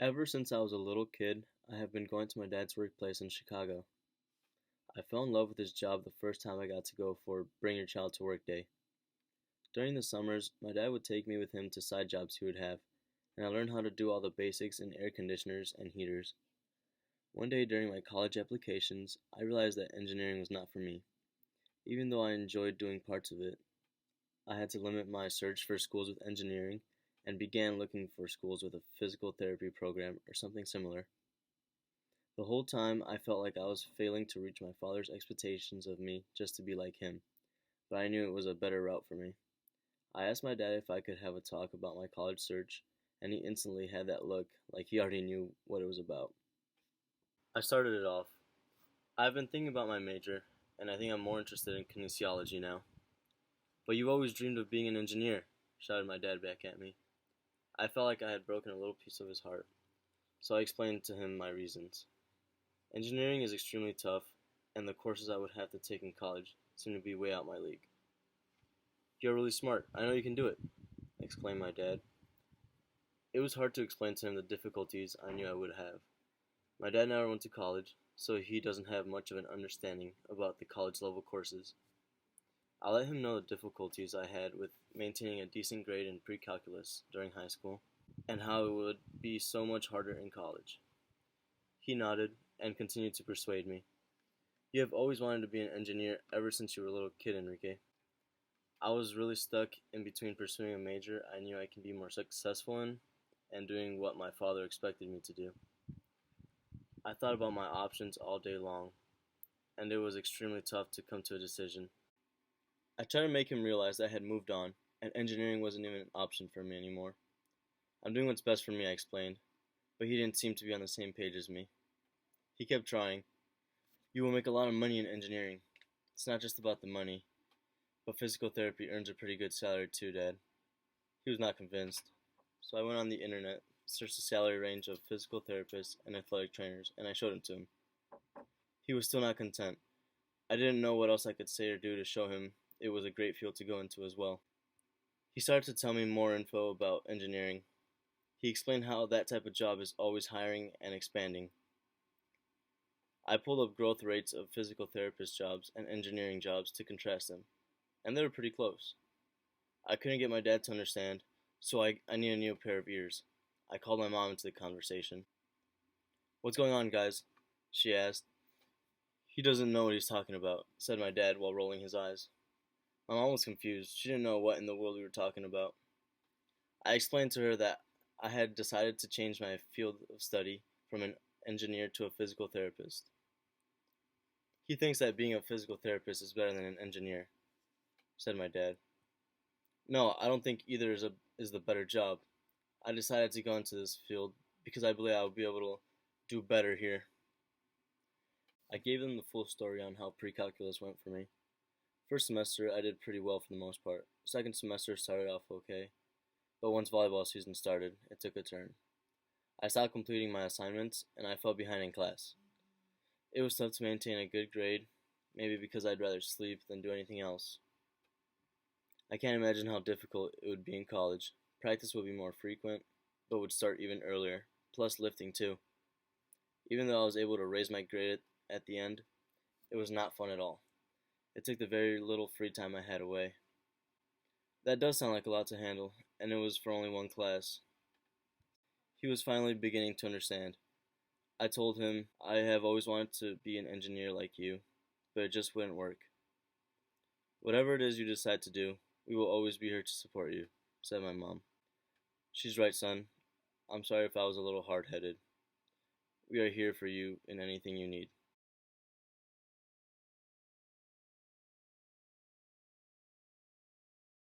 Ever since I was a little kid, I have been going to my dad's workplace in Chicago. I fell in love with his job the first time I got to go for Bring Your Child to Work Day. During the summers, my dad would take me with him to side jobs he would have, and I learned how to do all the basics in air conditioners and heaters. One day during my college applications, I realized that engineering was not for me. Even though I enjoyed doing parts of it, I had to limit my search for schools with engineering and began looking for schools with a physical therapy program or something similar. The whole time I felt like I was failing to reach my father's expectations of me just to be like him, but I knew it was a better route for me. I asked my dad if I could have a talk about my college search, and he instantly had that look like he already knew what it was about. I started it off. I've been thinking about my major, and I think I'm more interested in kinesiology now. But you've always dreamed of being an engineer, shouted my dad back at me. I felt like I had broken a little piece of his heart, so I explained to him my reasons. Engineering is extremely tough, and the courses I would have to take in college seem to be way out my league. You're really smart. I know you can do it, exclaimed my dad. It was hard to explain to him the difficulties I knew I would have. My dad never went to college, so he doesn't have much of an understanding about the college level courses. I let him know the difficulties I had with maintaining a decent grade in pre-calculus during high school, and how it would be so much harder in college. He nodded and continued to persuade me. You have always wanted to be an engineer ever since you were a little kid, Enrique. I was really stuck in between pursuing a major I knew I could be more successful in and doing what my father expected me to do. I thought about my options all day long, and it was extremely tough to come to a decision. I tried to make him realize I had moved on, and engineering wasn't even an option for me anymore. I'm doing what's best for me, I explained, but he didn't seem to be on the same page as me. He kept trying. You will make a lot of money in engineering. It's not just about the money, but physical therapy earns a pretty good salary too, Dad. He was not convinced, so I went on the internet, searched the salary range of physical therapists and athletic trainers, and I showed it to him. He was still not content. I didn't know what else I could say or do to show him it was a great field to go into as well. He started to tell me more info about engineering. He explained how that type of job is always hiring and expanding. I pulled up growth rates of physical therapist jobs and engineering jobs to contrast them, and they were pretty close. I couldn't get my dad to understand, so I needed a new pair of ears. I called my mom into the conversation. What's going on, guys? She asked. He doesn't know what he's talking about, said my dad while rolling his eyes. My mom was confused. She didn't know what in the world we were talking about. I explained to her that I had decided to change my field of study from an engineer to a physical therapist. He thinks that being a physical therapist is better than an engineer, said my dad. No, I don't think either is the better job. I decided to go into this field because I believe I would be able to do better here. I gave them the full story on how pre-calculus went for me. First semester, I did pretty well for the most part. Second semester started off okay, but once volleyball season started, it took a turn. I stopped completing my assignments, and I fell behind in class. It was tough to maintain a good grade, maybe because I'd rather sleep than do anything else. I can't imagine how difficult it would be in college. Practice would be more frequent, but would start even earlier, plus lifting too. Even though I was able to raise my grade at the end, it was not fun at all. It took the very little free time I had away. That does sound like a lot to handle, and it was for only one class. He was finally beginning to understand. I told him I have always wanted to be an engineer like you, but it just wouldn't work. Whatever it is you decide to do, we will always be here to support you, said my mom. She's right, son. I'm sorry if I was a little hard-headed. We are here for you in anything you need.